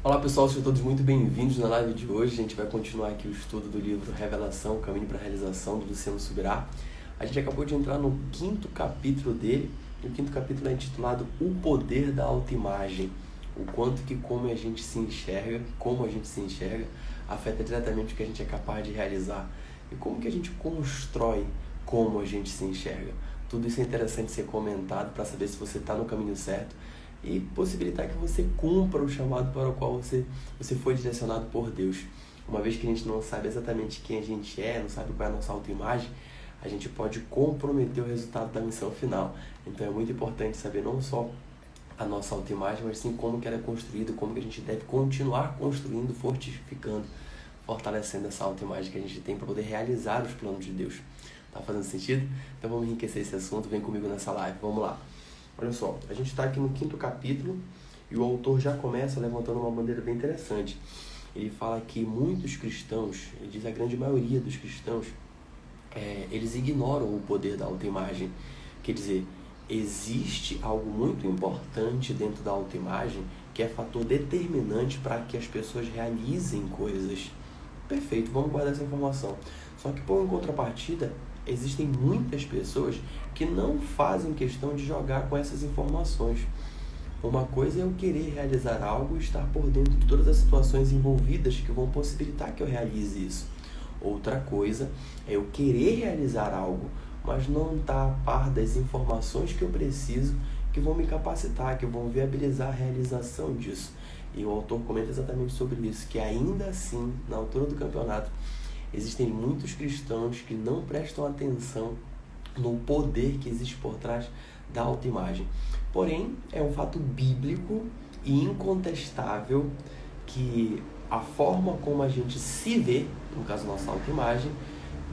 Olá pessoal, sejam todos muito bem-vindos na live de hoje. A gente vai continuar aqui o estudo do livro Revelação, Caminho para a Realização, do Luciano Subirá. A gente acabou de entrar no 5º capítulo dele, e o 5º capítulo é intitulado O Poder da Autoimagem. O quanto que como a gente se enxerga, afeta diretamente o que a gente é capaz de realizar. E como que a gente constrói como a gente se enxerga. Tudo isso é interessante ser comentado para saber se você está no caminho certo e possibilitar que você cumpra o chamado para o qual você foi direcionado por Deus. Uma vez que a gente não sabe exatamente quem a gente é, não sabe qual é a nossa autoimagem, a gente pode comprometer o resultado da missão final. Então é muito importante saber não só a nossa autoimagem, mas sim como que ela é construída, como que a gente deve continuar construindo, fortificando, fortalecendo essa autoimagem que a gente tem para poder realizar os planos de Deus. Tá fazendo sentido? Então vamos enriquecer esse assunto, vem comigo nessa live, vamos lá. Olha só, a gente está aqui no 5º capítulo e o autor já começa levantando uma bandeira bem interessante. Ele fala que muitos cristãos, ele diz a grande maioria dos cristãos, eles ignoram o poder da autoimagem. Quer dizer, existe algo muito importante dentro da autoimagem que é fator determinante para que as pessoas realizem coisas. Perfeito, vamos guardar essa informação. Só que, por contrapartida, existem muitas pessoas que não fazem questão de jogar com essas informações. Uma coisa é eu querer realizar algo e estar por dentro de todas as situações envolvidas que vão possibilitar que eu realize isso. Outra coisa é eu querer realizar algo, mas não estar a par das informações que eu preciso, que vão me capacitar, que vão viabilizar a realização disso. E o autor comenta exatamente sobre isso, que ainda assim, na altura do campeonato, existem muitos cristãos que não prestam atenção no poder que existe por trás da autoimagem. Porém, é um fato bíblico e incontestável que a forma como a gente se vê, no caso nossa autoimagem,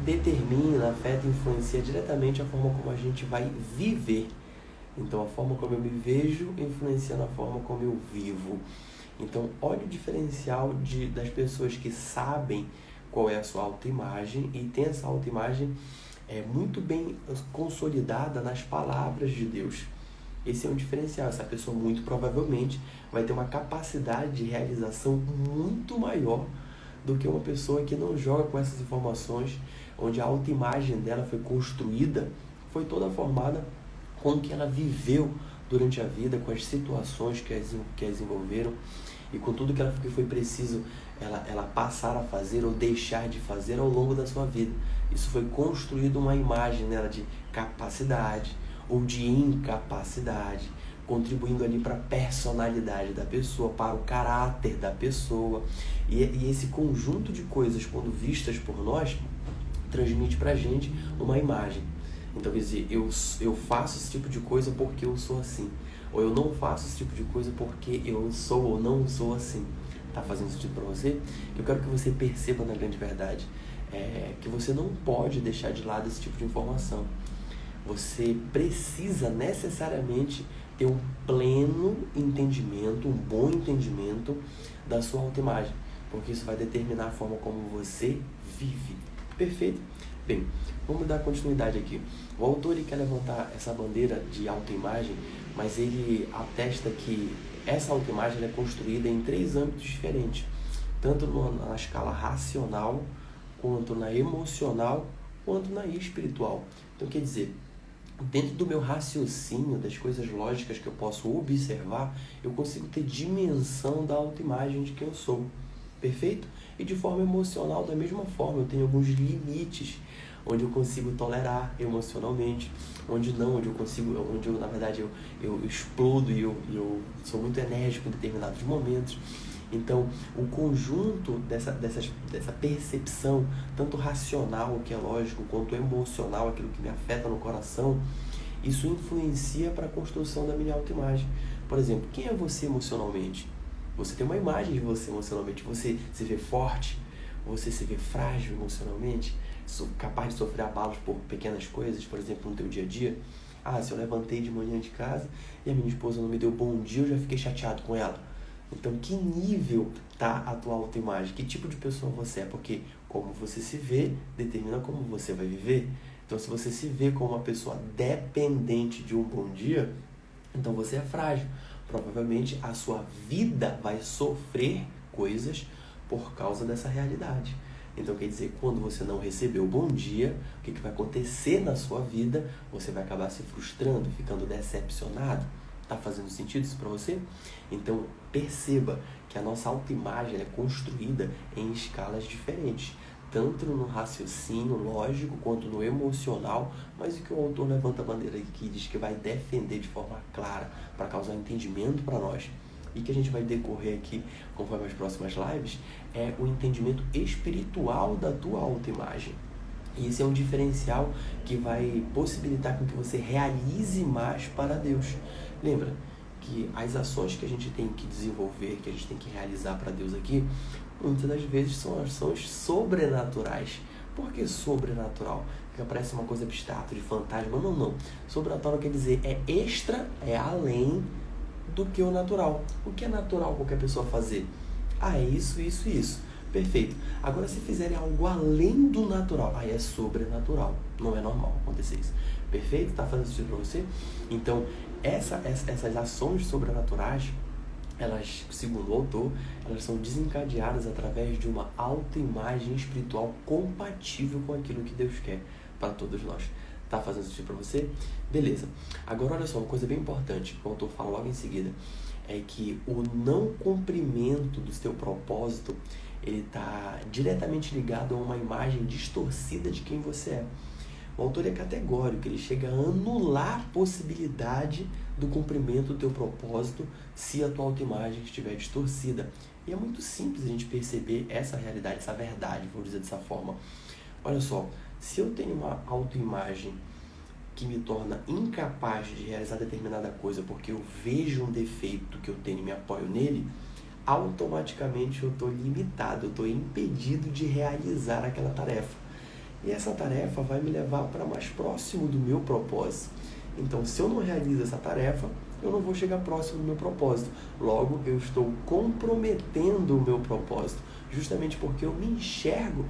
determina, afeta, influencia diretamente a forma como a gente vai viver. Então, a forma como eu me vejo influencia na forma como eu vivo. Então, olha o diferencial das pessoas que sabem qual é a sua autoimagem e tem essa autoimagem muito bem consolidada nas palavras de Deus. Esse é um diferencial. Essa pessoa muito provavelmente vai ter uma capacidade de realização muito maior do que uma pessoa que não joga com essas informações, onde a autoimagem dela foi construída, foi toda formada com o que ela viveu durante a vida, com as situações que as envolveram e com tudo que foi preciso ela passar a fazer ou deixar de fazer ao longo da sua vida. Isso foi construído uma imagem nela de capacidade ou de incapacidade, contribuindo ali para a personalidade da pessoa, para o caráter da pessoa. E esse conjunto de coisas, quando vistas por nós, transmite para a gente uma imagem. Então, quer dizer, eu faço esse tipo de coisa porque eu sou assim. Ou eu não faço esse tipo de coisa porque eu sou ou não sou assim. Tá fazendo sentido para você? Eu quero que você perceba na grande verdade que você não pode deixar de lado esse tipo de informação. Você precisa necessariamente ter um pleno entendimento, um bom entendimento da sua autoimagem, porque isso vai determinar a forma como você vive. Perfeito? Bem, vamos dar continuidade aqui. O autor ele quer levantar essa bandeira de autoimagem, mas ele atesta que essa autoimagem é construída em 3 âmbitos diferentes, tanto na escala racional, quanto na emocional, quanto na espiritual. Então, quer dizer, dentro do meu raciocínio, das coisas lógicas que eu posso observar, eu consigo ter dimensão da autoimagem de quem eu sou. Perfeito? E de forma emocional, da mesma forma, eu tenho alguns limites onde eu consigo tolerar emocionalmente, onde eu na verdade eu explodo e eu sou muito enérgico em determinados momentos. Então, o conjunto dessa percepção, tanto racional, que é lógico, quanto emocional, aquilo que me afeta no coração, isso influencia para a construção da minha autoimagem. Por exemplo, quem é você emocionalmente? Você tem uma imagem de você emocionalmente. Você se vê forte, você se vê frágil emocionalmente, capaz de sofrer abalos por pequenas coisas, por exemplo, no teu dia a dia. Se eu levantei de manhã de casa e a minha esposa não me deu bom dia, eu já fiquei chateado com ela. Então, que nível está a tua autoimagem? Que tipo de pessoa você é? Porque como você se vê, determina como você vai viver. Então, se você se vê como uma pessoa dependente de um bom dia, então você é frágil. provavelmente a sua vida vai sofrer coisas por causa dessa realidade. Então, quer dizer, quando você não recebeu o bom dia, o que vai acontecer na sua vida? Você vai acabar se frustrando, ficando decepcionado. Tá fazendo sentido isso para você? Então, perceba que a nossa autoimagem é construída em escalas diferentes, tanto no raciocínio lógico quanto no emocional, mas o que o autor levanta a bandeira aqui diz que vai defender de forma clara para causar entendimento para nós e que a gente vai decorrer aqui conforme as próximas lives é o entendimento espiritual da tua autoimagem. E esse é um diferencial que vai possibilitar com que você realize mais para Deus. Lembra que as ações que a gente tem que desenvolver, que a gente tem que realizar para Deus aqui, muitas das vezes são ações sobrenaturais. Por que sobrenatural? Porque parece uma coisa abstrata, de fantasma. Não. Sobrenatural quer dizer é extra, é além do que o natural. O que é natural qualquer pessoa fazer? É isso. Perfeito. Agora, se fizerem algo além do natural, aí é sobrenatural. Não é normal acontecer isso. Perfeito? Tá fazendo sentido para você? Então, essas ações sobrenaturais, elas, segundo o autor, elas são desencadeadas através de uma autoimagem espiritual compatível com aquilo que Deus quer para todos nós. Tá fazendo sentido para você? Beleza. Agora, olha só, uma coisa bem importante, que o autor fala logo em seguida, é que o não cumprimento do seu propósito, ele está diretamente ligado a uma imagem distorcida de quem você é. O autor é categórico, ele chega a anular a possibilidade do cumprimento do teu propósito se a tua autoimagem estiver distorcida. E é muito simples a gente perceber essa realidade, essa verdade, vou dizer dessa forma. Olha só, se eu tenho uma autoimagem que me torna incapaz de realizar determinada coisa porque eu vejo um defeito que eu tenho e me apoio nele, automaticamente eu estou limitado, eu estou impedido de realizar aquela tarefa. E essa tarefa vai me levar para mais próximo do meu propósito. Então, se eu não realizo essa tarefa, eu não vou chegar próximo do meu propósito. Logo, eu estou comprometendo o meu propósito, justamente porque eu me enxergo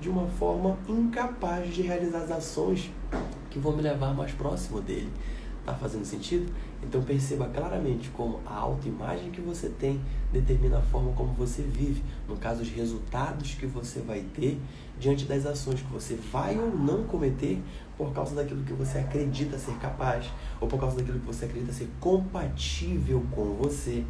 de uma forma incapaz de realizar as ações que vão me levar mais próximo dele. Tá fazendo sentido? Então perceba claramente como a autoimagem que você tem determina a forma como você vive. No caso, os resultados que você vai ter diante das ações que você vai ou não cometer por causa daquilo que você acredita ser capaz ou por causa daquilo que você acredita ser compatível com você.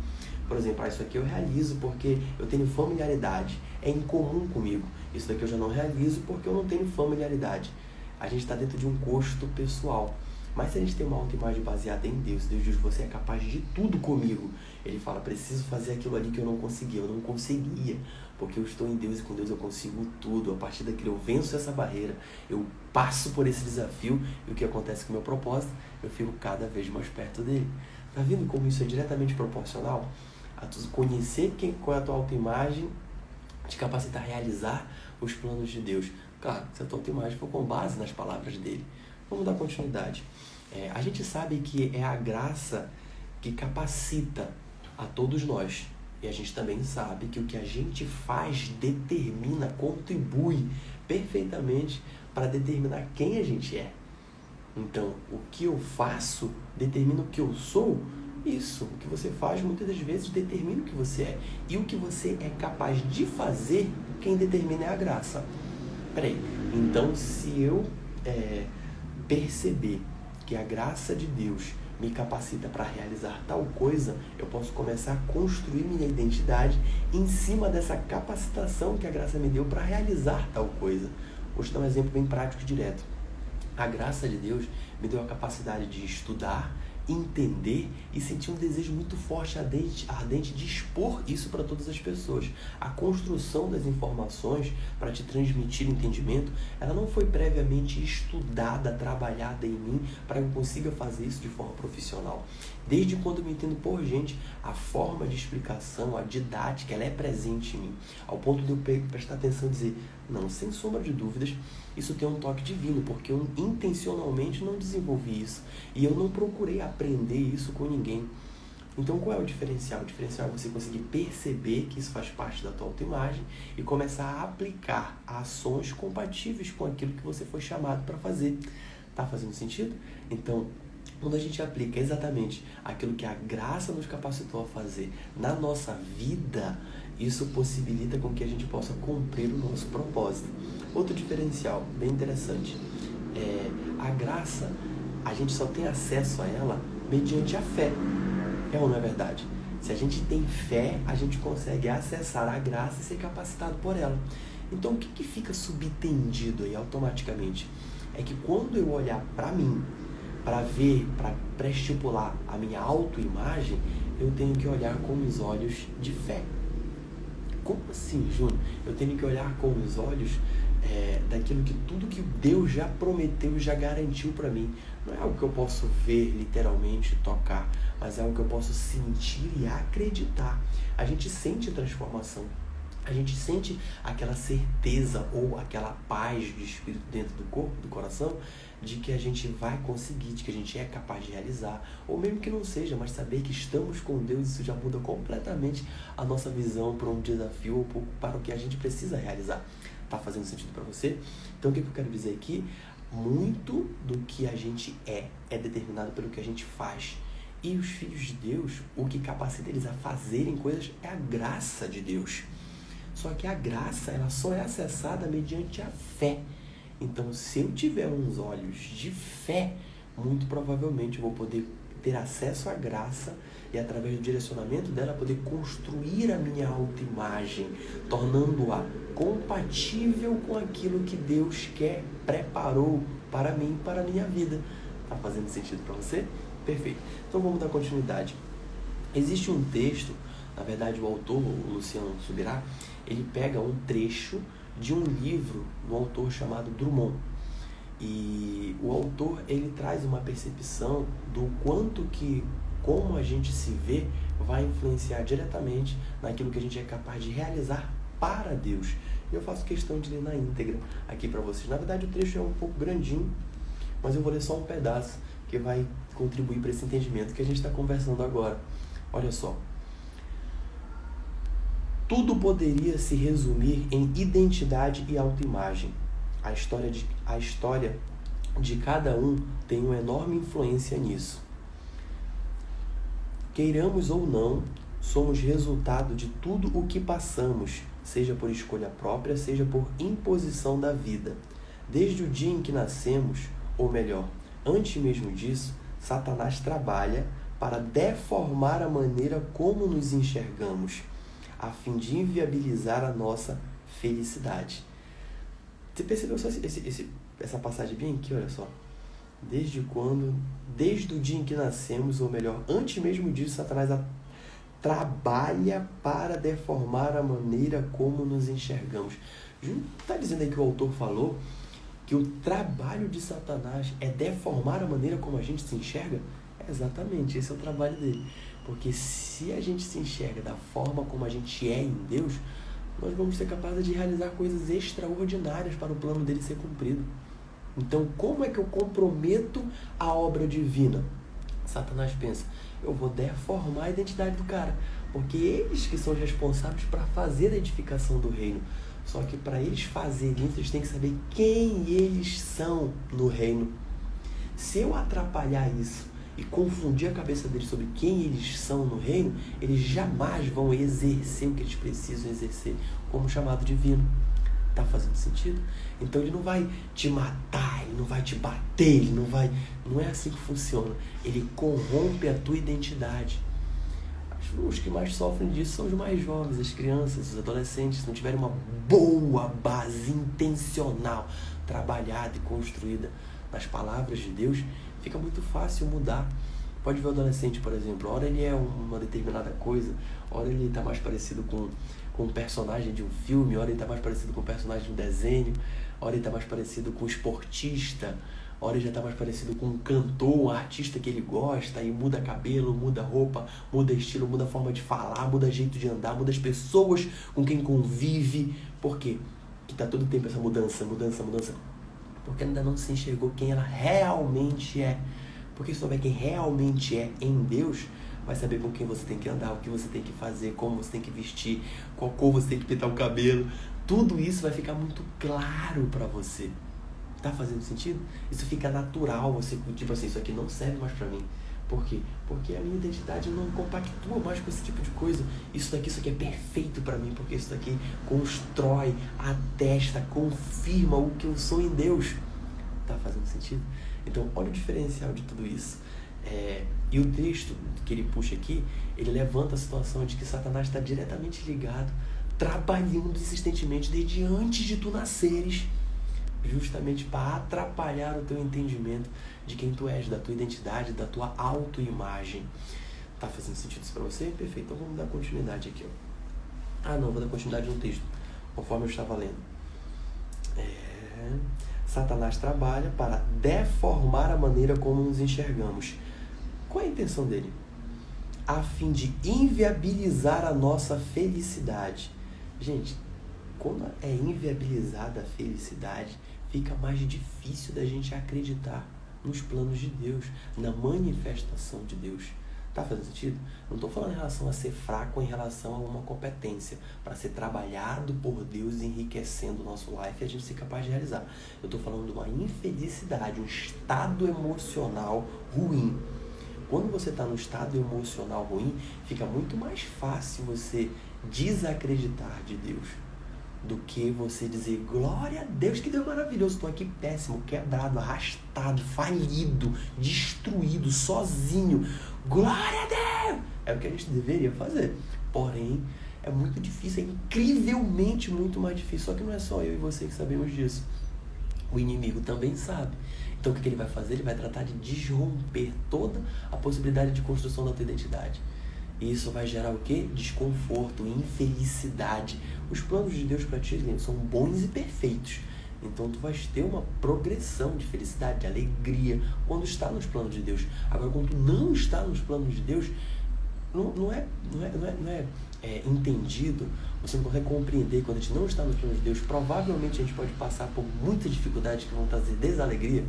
Por exemplo, isso aqui eu realizo porque eu tenho familiaridade, é incomum comigo. Isso daqui eu já não realizo porque eu não tenho familiaridade. A gente está dentro de um gosto pessoal. Mas se a gente tem uma autoimagem baseada em Deus, Deus diz que você é capaz de tudo comigo. Ele fala, preciso fazer aquilo ali que eu não conseguia, eu não conseguia, porque eu estou em Deus e com Deus eu consigo tudo. A partir daquilo eu venço essa barreira, eu passo por esse desafio e o que acontece com o meu propósito, eu fico cada vez mais perto dele. Tá vendo como isso é diretamente proporcional? A tu conhecer qual é a tua autoimagem, te capacita a realizar os planos de Deus. Claro, se a tua autoimagem for com base nas palavras dele. Vamos dar continuidade. A gente sabe que é a graça que capacita a todos nós. E a gente também sabe que o que a gente faz determina, contribui perfeitamente para determinar quem a gente é. Então, o que eu faço determina o que eu sou. Isso, o que você faz muitas das vezes determina o que você é. E o que você é capaz de fazer, quem determina é a graça. Peraí, então se eu perceber que a graça de Deus me capacita para realizar tal coisa, eu posso começar a construir minha identidade em cima dessa capacitação que a graça me deu para realizar tal coisa. Vou te dar um exemplo bem prático e direto. A graça de Deus me deu a capacidade de estudar, entender e sentir um desejo muito forte, ardente de expor isso para todas as pessoas. A construção das informações para te transmitir entendimento, ela não foi previamente estudada, trabalhada em mim para que eu consiga fazer isso de forma profissional. Desde quando eu me entendo por gente, a forma de explicação, a didática, ela é presente em mim, ao ponto de eu prestar atenção e dizer, não, sem sombra de dúvidas, isso tem um toque divino, porque eu intencionalmente não desenvolvi isso e eu não procurei aprender isso com ninguém. Então, qual é o diferencial? O diferencial é você conseguir perceber que isso faz parte da tua autoimagem e começar a aplicar ações compatíveis com aquilo que você foi chamado para fazer. Tá fazendo sentido? Então, Quando a gente aplica exatamente aquilo que a graça nos capacitou a fazer na nossa vida, isso possibilita com que a gente possa cumprir o nosso propósito. Outro diferencial bem interessante a graça, a gente só tem acesso a ela mediante a fé. É ou não é verdade? Se a gente tem fé, a gente consegue acessar a graça e ser capacitado por ela. Então, o que fica subtendido aí automaticamente? É que quando eu olhar para mim, para ver, para pré-estipular a minha autoimagem, eu tenho que olhar com os olhos de fé. Como assim, Júnior? Eu tenho que olhar com os olhos daquilo que tudo que Deus já prometeu, já garantiu para mim. Não é algo que eu posso ver literalmente, tocar, mas é algo que eu posso sentir e acreditar. A gente sente transformação. A gente sente aquela certeza ou aquela paz de espírito dentro do corpo, do coração, de que a gente vai conseguir, de que a gente é capaz de realizar, ou mesmo que não seja, mas saber que estamos com Deus, isso já muda completamente a nossa visão para um desafio ou para o que a gente precisa realizar. Tá fazendo sentido para você? Então o que eu quero dizer aqui? Muito do que a gente é determinado pelo que a gente faz. E os filhos de Deus, o que capacita eles a fazerem coisas é a graça de Deus. Só que a graça, ela só é acessada mediante a fé. Então, se eu tiver uns olhos de fé, muito provavelmente eu vou poder ter acesso à graça e, através do direcionamento dela, poder construir a minha autoimagem, tornando-a compatível com aquilo que Deus quer, preparou para mim, para a minha vida. Tá fazendo sentido para você? Perfeito. Então, vamos dar continuidade. Existe um texto, na verdade, o autor, o Luciano Subirá, ele pega um trecho de um livro do autor chamado Drummond. E o autor, ele traz uma percepção do quanto que, como a gente se vê, vai influenciar diretamente naquilo que a gente é capaz de realizar para Deus. E eu faço questão de ler na íntegra aqui para vocês. Na verdade, o trecho é um pouco grandinho, mas eu vou ler só um pedaço que vai contribuir para esse entendimento que a gente está conversando agora. Olha só. Tudo poderia se resumir em identidade e autoimagem. A história de cada um tem uma enorme influência nisso. Queiramos ou não, somos resultado de tudo o que passamos, seja por escolha própria, seja por imposição da vida. Desde o dia em que nascemos, ou melhor, antes mesmo disso, Satanás trabalha para deformar a maneira como nos enxergamos, a fim de inviabilizar a nossa felicidade. Você percebeu só essa passagem bem aqui? Olha só. Desde o dia em que nascemos, ou melhor, antes mesmo disso, Satanás trabalha para deformar a maneira como nos enxergamos. Está dizendo aí que o autor falou que o trabalho de Satanás é deformar a maneira como a gente se enxerga? Exatamente, esse é o trabalho dele. Porque se a gente se enxerga da forma como a gente é em Deus, nós vamos ser capazes de realizar coisas extraordinárias para o plano dele ser cumprido. Então, como é que eu comprometo a obra divina? Satanás pensa, eu vou deformar a identidade do cara, porque eles que são os responsáveis para fazer a edificação do reino. Só que para eles fazerem isso, eles têm que saber quem eles são no reino. Se eu atrapalhar isso e confundir a cabeça deles sobre quem eles são no reino, eles jamais vão exercer o que eles precisam exercer como chamado divino. Tá fazendo sentido? Então ele não vai te matar, ele não vai te bater, não é assim que funciona. Ele corrompe a tua identidade. Os que mais sofrem disso são os mais jovens, as crianças, os adolescentes. Se não tiverem uma boa base intencional, trabalhada e construída nas palavras de Deus, fica muito fácil mudar. Pode ver o adolescente, por exemplo, ora ele é uma determinada coisa, ora ele está mais parecido com um personagem de um filme, ora ele está mais parecido com um personagem de um desenho, ora ele está mais parecido com um esportista, ora ele já está mais parecido com um cantor, um artista que ele gosta, e muda cabelo, muda roupa, muda estilo, muda forma de falar, muda jeito de andar, muda as pessoas com quem convive. Por quê? Que está todo tempo essa mudança. Porque ainda não se enxergou quem ela realmente é. Porque se souber quem realmente é em Deus, vai saber com quem você tem que andar, o que você tem que fazer, como você tem que vestir, qual cor você tem que pintar o cabelo. Tudo isso vai ficar muito claro para você. Tá fazendo sentido? Isso fica natural, você, tipo assim, isso aqui não serve mais pra mim. Por quê? Porque a minha identidade não compactua mais com esse tipo de coisa. Isso aqui é perfeito pra mim, porque isso daqui constrói, atesta, confirma o que eu sou em Deus. Tá fazendo sentido? Então, olha o diferencial de tudo isso. E o texto que ele puxa aqui, ele levanta a situação de que Satanás está diretamente ligado, trabalhando insistentemente desde antes de tu nasceres, justamente para atrapalhar o teu entendimento de quem tu és, da tua identidade, da tua autoimagem. Tá fazendo sentido isso para você? Perfeito. Então vamos dar continuidade aqui, ó. Vou dar continuidade no texto, conforme eu estava lendo. Satanás trabalha para deformar a maneira como nos enxergamos. Qual é a intenção dele? A fim de inviabilizar a nossa felicidade. Gente, quando é inviabilizada a felicidade, fica mais difícil da gente acreditar nos planos de Deus, na manifestação de Deus. Tá fazendo sentido? Não estou falando em relação a ser fraco, em relação a uma competência para ser trabalhado por Deus, enriquecendo o nosso life e a gente ser capaz de realizar. Eu estou falando de uma infelicidade, um estado emocional ruim. Quando você está num estado emocional ruim, fica muito mais fácil você desacreditar de Deus do que você dizer, glória a Deus, que Deus maravilhoso, estou aqui péssimo, quebrado, arrastado, falido, destruído, sozinho, glória a Deus! É o que a gente deveria fazer, porém, é muito difícil, é incrivelmente muito mais difícil, só que não é só eu e você que sabemos disso, o inimigo também sabe. Então o que ele vai fazer? Ele vai tratar de desromper toda a possibilidade de construção da tua identidade. E isso vai gerar o quê? Desconforto, infelicidade. Os planos de Deus para ti, gente, são bons e perfeitos. Então tu vais ter uma progressão de felicidade, de alegria, quando está nos planos de Deus. Agora, quando tu não está nos planos de Deus, não é entendido, você não consegue compreender. Quando a gente não está nos planos de Deus, provavelmente a gente pode passar por muitas dificuldades que vão trazer desalegria.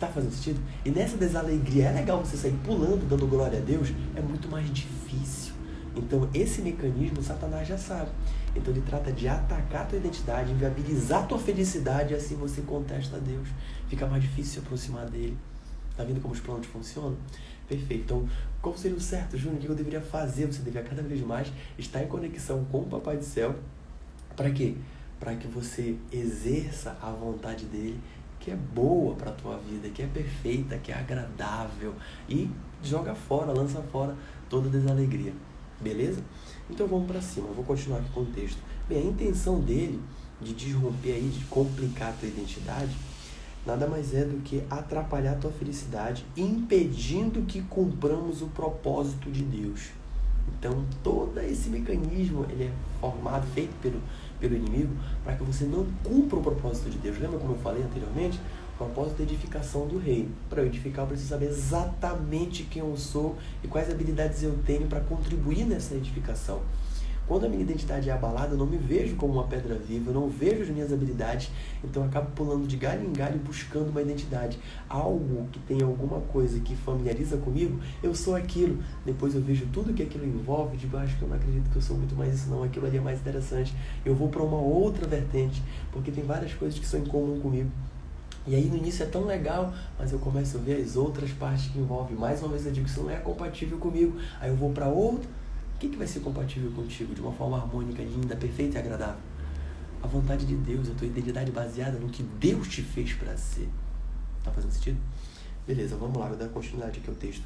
Tá fazendo sentido? E nessa desalegria, é legal você sair pulando, dando glória a Deus, é muito mais difícil. Então, esse mecanismo, Satanás já sabe. Então, ele trata de atacar a tua identidade, inviabilizar a tua felicidade, e assim você contesta a Deus. Fica mais difícil se aproximar dele. Tá vendo como os planos funcionam? Perfeito. Então, qual seria o certo, Júnior? O que eu deveria fazer? Você deveria cada vez mais estar em conexão com o Papai do Céu. Para quê? Para que você exerça a vontade dele, que é boa para a tua vida, que é perfeita, que é agradável, e joga fora, lança fora toda desalegria. Beleza? Então vamos para cima, eu vou continuar aqui com o texto. Bem, a intenção dele de desromper aí, de complicar a tua identidade, nada mais é do que atrapalhar a tua felicidade, impedindo que cumpramos o propósito de Deus. Então, todo esse mecanismo, ele é formado, feito pelo inimigo, para que você não cumpra o propósito de Deus. Lembra como eu falei anteriormente? O propósito da edificação do reino. Para eu edificar, eu preciso saber exatamente quem eu sou e quais habilidades eu tenho para contribuir nessa edificação. Quando a minha identidade é abalada, eu não me vejo como uma pedra viva, eu não vejo as minhas habilidades, então eu acabo pulando de galho em galho buscando uma identidade. Algo que tem alguma coisa que familiariza comigo, eu sou aquilo. Depois eu vejo tudo que aquilo envolve, digo, acho que eu não acredito que eu sou muito mais isso não, aquilo ali é mais interessante. Eu vou para uma outra vertente, porque tem várias coisas que são em comum comigo. E aí no início é tão legal, mas eu começo a ver as outras partes que envolvem. Mais uma vez eu digo que isso não é compatível comigo, aí eu vou para outra. O que vai ser compatível contigo de uma forma harmônica, linda, perfeita e agradável? A vontade de Deus, a tua identidade baseada no que Deus te fez para ser. Tá fazendo sentido? Beleza, vamos lá, vou dar continuidade aqui ao texto.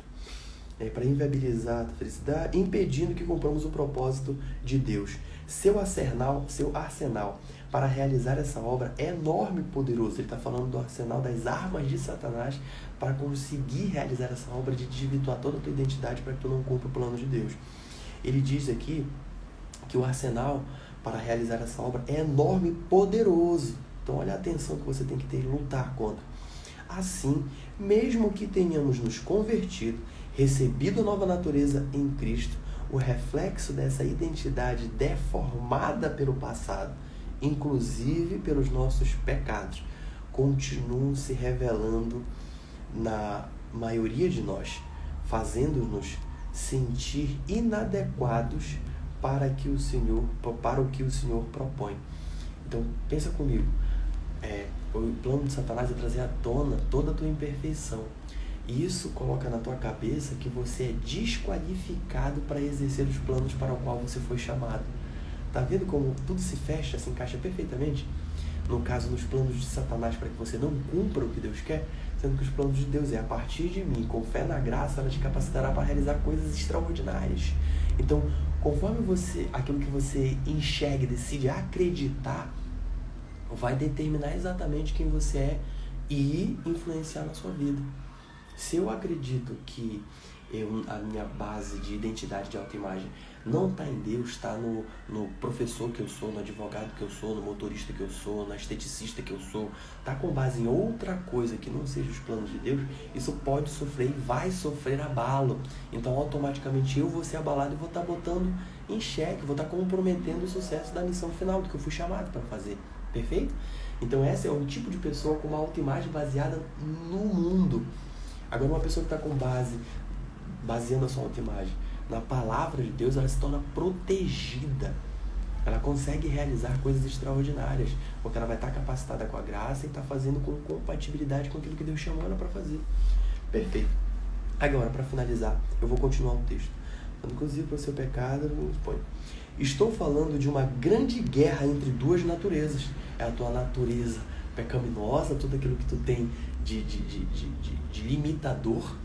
Para inviabilizar a felicidade, impedindo que cumpramos o propósito de Deus. Seu arsenal para realizar essa obra é enorme e poderoso. Ele está falando do arsenal das armas de Satanás para conseguir realizar essa obra de desvirtuar toda a tua identidade para que tu não cumpra o plano de Deus. Ele diz aqui que o arsenal para realizar essa obra é enorme e poderoso. Então olha a atenção que você tem que ter e lutar contra. Assim, mesmo que tenhamos nos convertido, recebido a nova natureza em Cristo, o reflexo dessa identidade deformada pelo passado, inclusive pelos nossos pecados, continuam se revelando na maioria de nós, fazendo-nos sentir inadequados para o que o Senhor propõe. Então, pensa comigo. O plano de Satanás é trazer à tona toda a tua imperfeição. E isso coloca na tua cabeça que você é desqualificado para exercer os planos para o qual você foi chamado. Tá vendo como tudo se fecha, se encaixa perfeitamente? No caso, nos planos de Satanás, para que você não cumpra o que Deus quer, sendo que os planos de Deus é a partir de mim, com fé na graça, ela te capacitará para realizar coisas extraordinárias. Então, conforme aquilo que você enxerga e decide acreditar, vai determinar exatamente quem você é e influenciar na sua vida. Se eu acredito que a minha base de identidade de autoimagem não está em Deus, está no professor que eu sou, no advogado que eu sou, no motorista que eu sou, na esteticista que eu sou, está com base em outra coisa que não seja os planos de Deus, isso pode sofrer e vai sofrer abalo. Então automaticamente eu vou ser abalado e vou estar botando em xeque, vou estar comprometendo o sucesso da missão final, do que eu fui chamado para fazer. Perfeito? Então essa é um tipo de pessoa com uma autoimagem baseada no mundo. Agora uma pessoa que está com baseando a sua autoimagem na palavra de Deus, ela se torna protegida. Ela consegue realizar coisas extraordinárias, porque ela vai estar capacitada com a graça e está fazendo com compatibilidade com aquilo que Deus chamou ela para fazer. Perfeito. Agora, para finalizar, eu vou continuar o texto. Inclusive, para o seu pecado, não expõe. Estou falando de uma grande guerra entre duas naturezas. É a tua natureza pecaminosa, tudo aquilo que tu tem de limitador,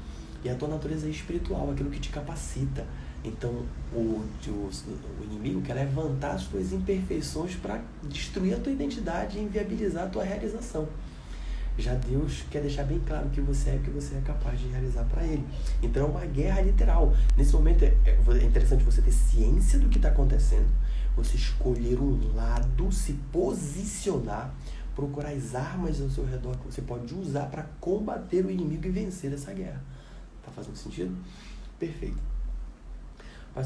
e a tua natureza espiritual, aquilo que te capacita. Então, o inimigo quer levantar as tuas imperfeições para destruir a tua identidade e inviabilizar a tua realização. Já Deus quer deixar bem claro que você é o que você é capaz de realizar para Ele. Então, é uma guerra literal. Nesse momento, é interessante você ter ciência do que está acontecendo, você escolher um lado, se posicionar, procurar as armas ao seu redor que você pode usar para combater o inimigo e vencer essa guerra. Tá fazendo sentido? Perfeito.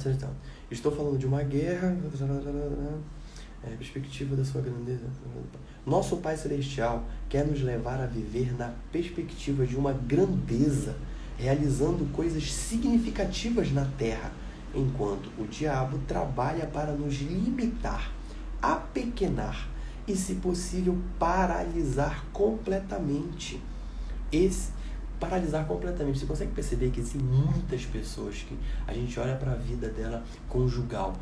Então, estou falando de uma guerra, perspectiva da sua grandeza. Nosso Pai Celestial quer nos levar a viver na perspectiva de uma grandeza, realizando coisas significativas na terra, enquanto o diabo trabalha para nos limitar, apequenar e, se possível, paralisar completamente. Paralisar completamente. Você consegue perceber que existem muitas pessoas que a gente olha para a vida dela conjugal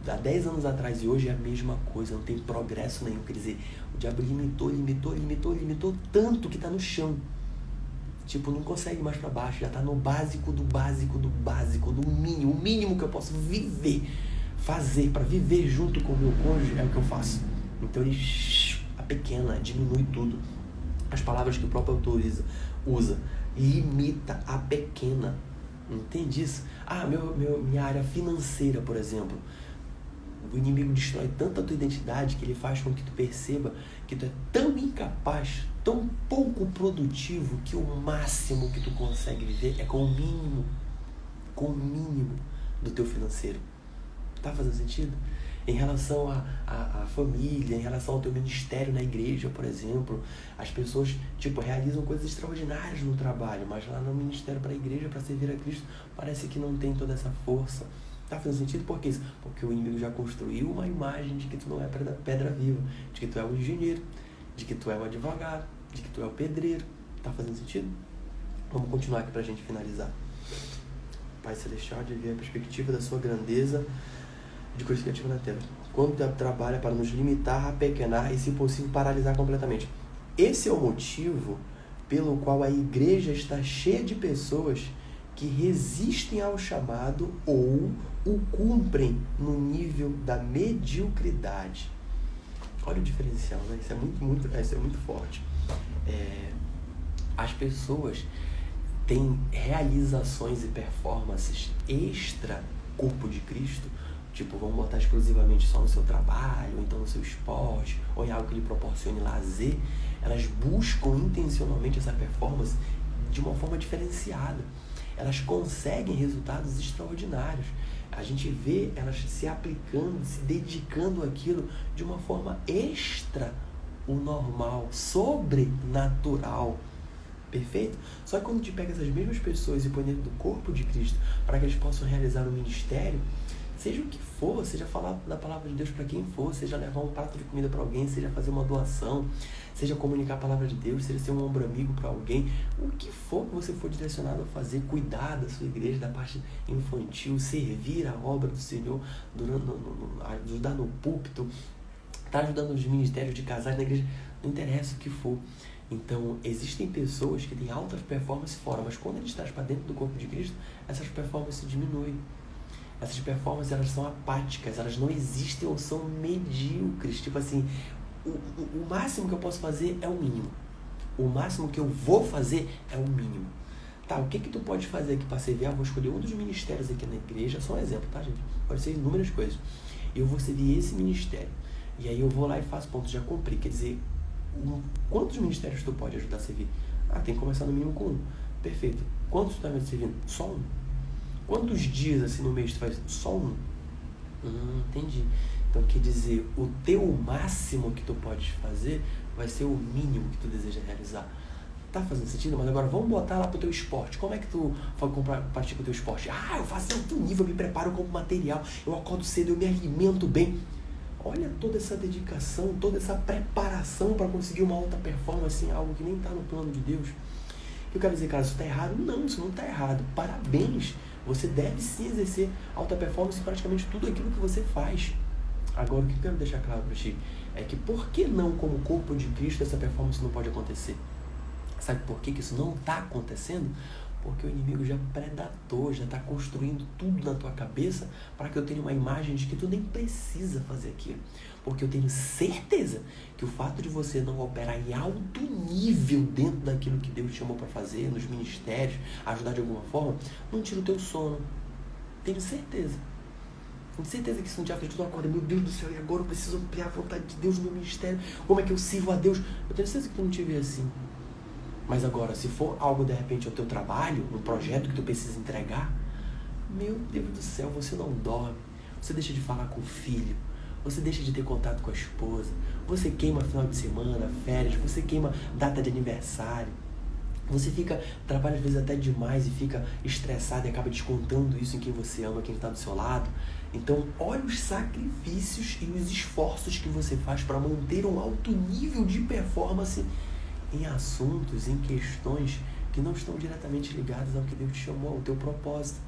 há 10 anos atrás e hoje é a mesma coisa, não tem progresso nenhum. Quer dizer, o diabo limitou tanto que está no chão. Tipo, não consegue mais para baixo, já está no básico do básico do básico, do mínimo. O mínimo que eu posso fazer para viver junto com o meu cônjuge é o que eu faço. Então ele apequena, diminui tudo. As palavras que o próprio autor usa, limita, apequena. Entende isso? Minha área financeira, por exemplo. O inimigo destrói tanto a tua identidade que ele faz com que tu perceba que tu é tão incapaz, tão pouco produtivo, que o máximo que tu consegue viver é com o mínimo do teu financeiro. Tá fazendo sentido? Em relação à família, em relação ao teu ministério na igreja, por exemplo, as pessoas realizam coisas extraordinárias no trabalho, mas lá no ministério para a igreja, para servir a Cristo, parece que não tem toda essa força. Tá fazendo sentido? Por que isso? Porque o inimigo já construiu uma imagem de que tu não é pedra viva, de que tu é o engenheiro, de que tu é o advogado, de que tu é o pedreiro. Tá fazendo sentido? Vamos continuar aqui pra gente finalizar. Pai Celestial, de ver a perspectiva da sua grandeza de coisas criativas na terra. Quando o diabo trabalha para nos limitar, apequenar e, se possível, paralisar completamente. Esse é o motivo pelo qual a igreja está cheia de pessoas que resistem ao chamado ou o cumprem no nível da mediocridade. Olha o diferencial, né? Isso é muito forte. As pessoas têm realizações e performances extra corpo de Cristo, vão botar exclusivamente só no seu trabalho, ou então no seu esporte, ou em algo que lhe proporcione lazer. Elas buscam intencionalmente essa performance de uma forma diferenciada. Elas conseguem resultados extraordinários. A gente vê elas se aplicando, se dedicando àquilo de uma forma extra o normal, sobrenatural. Perfeito? Só que quando a gente pega essas mesmas pessoas e põe dentro do corpo de Cristo para que eles possam realizar o ministério, Seja o que for, seja falar da palavra de Deus para quem for, seja levar um prato de comida para alguém, seja fazer uma doação, seja comunicar a palavra de Deus, seja ser um ombro amigo para alguém, o que for que você for direcionado a fazer, cuidar da sua igreja, da parte infantil, servir a obra do Senhor, ajudar no púlpito, tá ajudando os ministérios de casais na igreja, não interessa o que for. Então, existem pessoas que têm altas performances fora, mas quando eles estão para dentro do corpo de Cristo, essas performances diminuem. Essas performances, elas são apáticas, elas não existem ou são medíocres. Tipo assim, o máximo que eu posso fazer é o mínimo. O máximo que eu vou fazer é o mínimo. Tá, o que tu pode fazer aqui para servir? Vou escolher um dos ministérios aqui na igreja, só um exemplo, tá, gente? Pode ser inúmeras coisas. Eu vou servir esse ministério. E aí eu vou lá e faço ponto, já cumpri. Quer dizer, quantos ministérios tu pode ajudar a servir? Tem que começar no mínimo com um. Perfeito. Quantos tu está servindo? Só um. Quantos dias assim no mês tu faz? Só um. Entendi. Então quer dizer, o teu máximo que tu pode fazer vai ser o mínimo que tu deseja realizar. Tá fazendo sentido? Mas agora vamos botar lá pro teu esporte. Como é que tu pratica o teu esporte? Eu faço alto nível, eu me preparo como material, eu acordo cedo, eu me alimento bem. Olha toda essa dedicação, toda essa preparação para conseguir uma alta performance em algo que nem está no plano de Deus. Eu quero dizer, cara, isso está errado? Não, isso não está errado. Parabéns! Você deve sim exercer alta performance em praticamente tudo aquilo que você faz. Agora, o que eu quero deixar claro para ti é que por que não, como corpo de Cristo, essa performance não pode acontecer? Sabe por que isso não está acontecendo? Porque o inimigo já predatou, já está construindo tudo na tua cabeça para que eu tenha uma imagem de que tu nem precisa fazer aquilo. Porque eu tenho certeza que o fato de você não operar em alto nível dentro daquilo que Deus te chamou para fazer, nos ministérios, ajudar de alguma forma, não tira o teu sono. Tenho certeza. Tenho certeza que se um dia tu acorda, meu Deus do céu, e agora eu preciso ampliar a vontade de Deus no meu ministério, como é que eu sirvo a Deus? Eu tenho certeza que tu não te vê assim. Mas agora, se for algo, de repente, ao teu trabalho, um projeto que tu precisa entregar, meu Deus do céu, você não dorme, você deixa de falar com o filho, você deixa de ter contato com a esposa, você queima final de semana, férias, você queima data de aniversário, você trabalha às vezes até demais e fica estressado e acaba descontando isso em quem você ama, quem está do seu lado. Então, olha os sacrifícios e os esforços que você faz para manter um alto nível de performance em assuntos, em questões que não estão diretamente ligadas ao que Deus te chamou, ao teu propósito.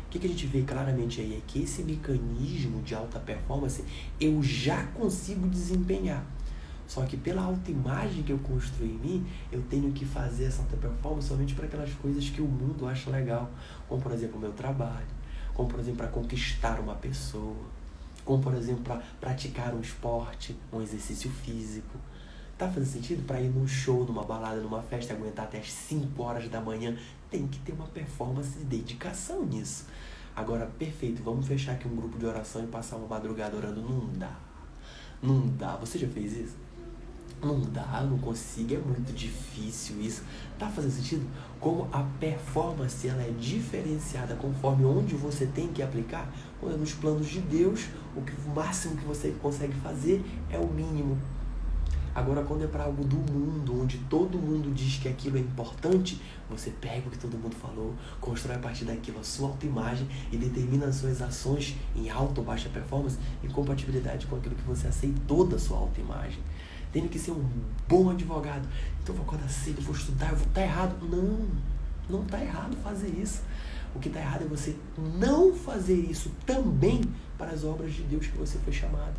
O que a gente vê claramente aí é que esse mecanismo de alta performance eu já consigo desempenhar. Só que pela autoimagem que eu construí em mim, eu tenho que fazer essa alta performance somente para aquelas coisas que o mundo acha legal. Como, por exemplo, o meu trabalho. Como, por exemplo, para conquistar uma pessoa. Como, por exemplo, para praticar um esporte, um exercício físico. Tá fazendo sentido? Para ir num show, numa balada, numa festa, aguentar até as 5 horas da manhã, tem que ter uma performance de dedicação nisso. Agora, perfeito, vamos fechar aqui um grupo de oração e passar uma madrugada orando. Não dá. Não dá. Você já fez isso? Não dá, não consigo, é muito difícil isso. Tá fazendo sentido? Como a performance ela é diferenciada conforme onde você tem que aplicar, quando é nos planos de Deus, o máximo que você consegue fazer é o mínimo. Agora, quando é para algo do mundo, onde todo mundo diz que aquilo é importante, você pega o que todo mundo falou, constrói a partir daquilo a sua autoimagem e determina as suas ações em alta ou baixa performance em compatibilidade com aquilo que você aceitou da sua autoimagem. Tenho que ser um bom advogado, então eu vou acordar cedo, eu vou estudar, eu vou estar errado. Não está errado fazer isso. O que está errado é você não fazer isso também para as obras de Deus que você foi chamado.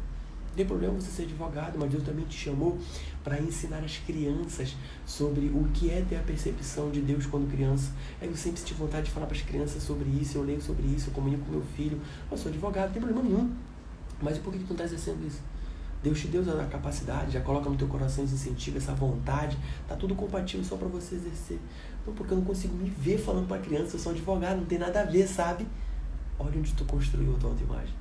Não tem problema você ser advogado, mas Deus também te chamou para ensinar as crianças sobre o que é ter a percepção de Deus quando criança. Eu sempre tive vontade de falar para as crianças sobre isso, eu leio sobre isso, eu comunico com meu filho. Eu sou advogado, não tem problema nenhum. Mas por que tu não está exercendo isso? Deus te deu a capacidade, já coloca no teu coração esse incentivo, essa vontade, tá tudo compatível só para você exercer. Não, porque eu não consigo me ver falando para criança, eu sou advogado, não tem nada a ver, sabe? Olha onde tu construiu a tua autoimagem.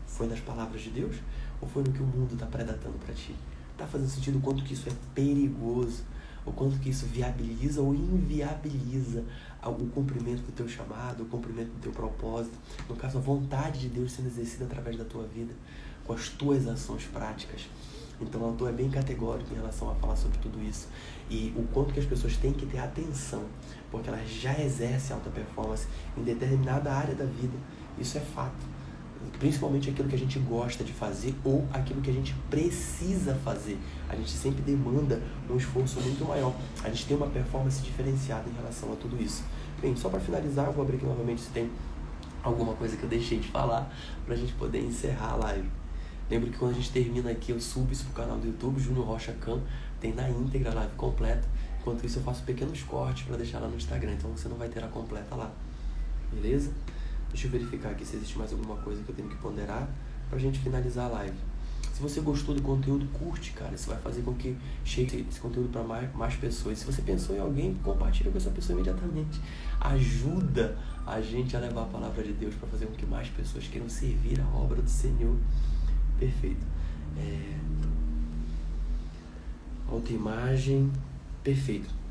Foi nas palavras de Deus ou foi no que o mundo está predatando para ti? Está fazendo sentido o quanto que isso é perigoso, o quanto que isso viabiliza ou inviabiliza o cumprimento do teu chamado, o cumprimento do teu propósito, no caso a vontade de Deus sendo exercida através da tua vida, com as tuas ações práticas. Então o autor é bem categórico em relação a falar sobre tudo isso e o quanto que as pessoas têm que ter atenção, porque elas já exercem alta performance em determinada área da vida. Isso é fato. principalmente aquilo que a gente gosta de fazer ou aquilo que a gente precisa fazer. A gente sempre demanda um esforço muito maior. A gente tem uma performance diferenciada em relação a tudo isso. Bem, só para finalizar, eu vou abrir aqui novamente se tem alguma coisa que eu deixei de falar para a gente poder encerrar a live. Lembro que quando a gente termina aqui, eu subo isso pro canal do YouTube, Júnior Rocha Can, tem na íntegra a live completa. Enquanto isso, eu faço pequenos cortes para deixar lá no Instagram, então você não vai ter a completa lá. Beleza? Deixa eu verificar aqui se existe mais alguma coisa que eu tenho que ponderar pra gente finalizar a live. Se você gostou do conteúdo, curte, cara. Isso vai fazer com que chegue esse conteúdo para mais pessoas. Se você pensou em alguém, compartilha com essa pessoa imediatamente. Ajuda a gente a levar a palavra de Deus para fazer com que mais pessoas queiram servir a obra do Senhor. Perfeito. Autoimagem. Perfeito.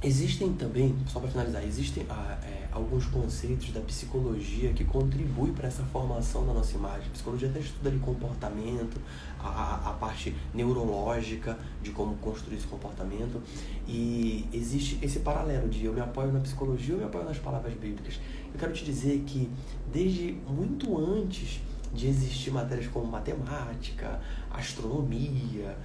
Existem também, só para finalizar, existem alguns conceitos da psicologia que contribuem para essa formação da nossa imagem. A psicologia até estuda ali comportamento, a parte neurológica de como construir esse comportamento, e existe esse paralelo de eu me apoio na psicologia, eu me apoio nas palavras bíblicas. Eu quero te dizer que desde muito antes de existir matérias como matemática, astronomia,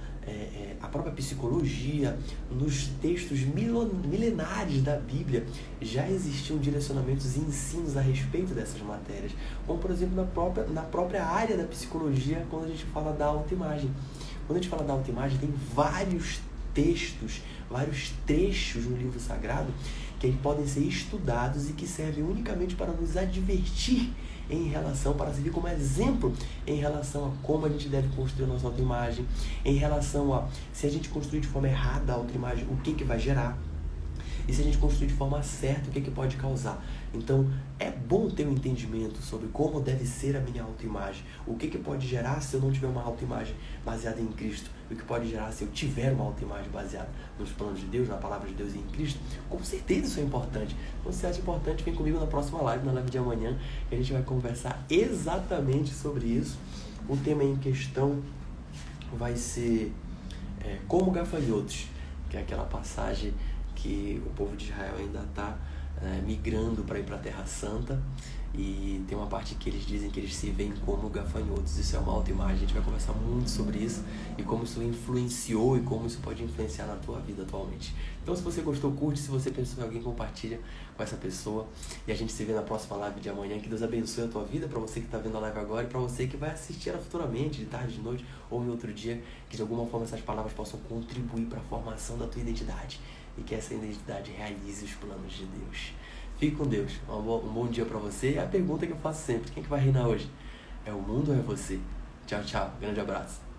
a própria psicologia, nos textos milenares da Bíblia já existiam direcionamentos e ensinos a respeito dessas matérias, como por exemplo na própria área da psicologia, quando a gente fala da autoimagem. Quando a gente fala da autoimagem, tem vários textos, vários trechos no livro sagrado que podem ser estudados e que servem unicamente para nos advertir para servir como exemplo em relação a como a gente deve construir a nossa autoimagem, em relação a se a gente construir de forma errada a autoimagem, o que vai gerar, e se a gente construir de forma certa, o que pode causar. Então, é bom ter um entendimento sobre como deve ser a minha autoimagem, o que pode gerar se eu não tiver uma autoimagem baseada em Cristo, o que pode gerar se eu tiver uma autoimagem baseada nos planos de Deus, na palavra de Deus e em Cristo. Com certeza isso é importante. Então, se você acha importante, vem comigo na próxima live, na live de amanhã, que a gente vai conversar exatamente sobre isso. O tema em questão vai ser como gafanhotos, que é aquela passagem que o povo de Israel ainda está migrando para ir para a Terra Santa, e tem uma parte que eles dizem que eles se veem como gafanhotos. Isso é uma autoimagem. A gente vai conversar muito sobre isso e como isso influenciou e como isso pode influenciar na tua vida atualmente. Então, se você gostou, curte. Se você pensou em alguém, compartilha com essa pessoa, e a gente se vê na próxima live de amanhã. Que Deus abençoe a tua vida, para você que está vendo a live agora e para você que vai assistir ela futuramente, de tarde, de noite ou em outro dia, que de alguma forma essas palavras possam contribuir para a formação da tua identidade e que essa identidade realize os planos de Deus. Fique com Deus. Um bom dia para você. E a pergunta que eu faço sempre: quem que vai reinar hoje? É o mundo ou é você? Tchau, tchau. Grande abraço.